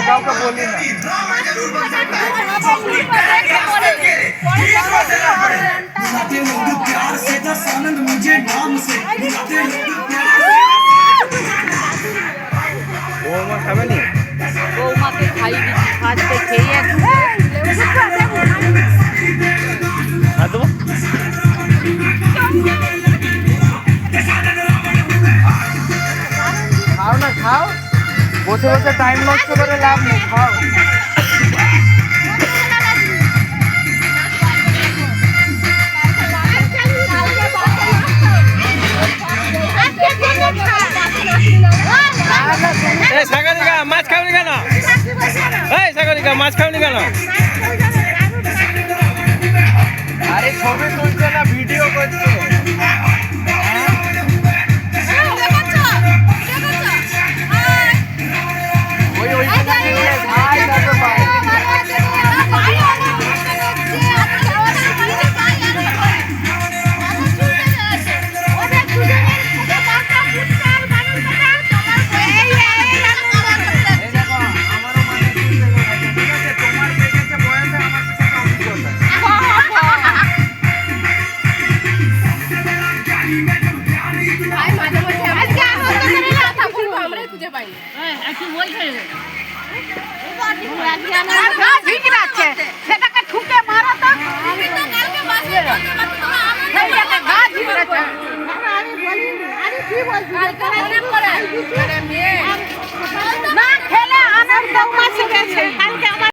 কাউকে বলি না। বৌমা খাবে নি? বৌমাকে খাই দিচ্ছি, খাচ্ছে খেয়ে খাও না, খাও। বসে বসে টাইম নষ্ট করে লাভ নেই, খাও। সাগরিকা মাছ খাওনি কেন? এই সাগরিকা মাছ খাওনি কেন? আরে ছবি তুলছে না, ভিডিও করছে। খুঁজে পাই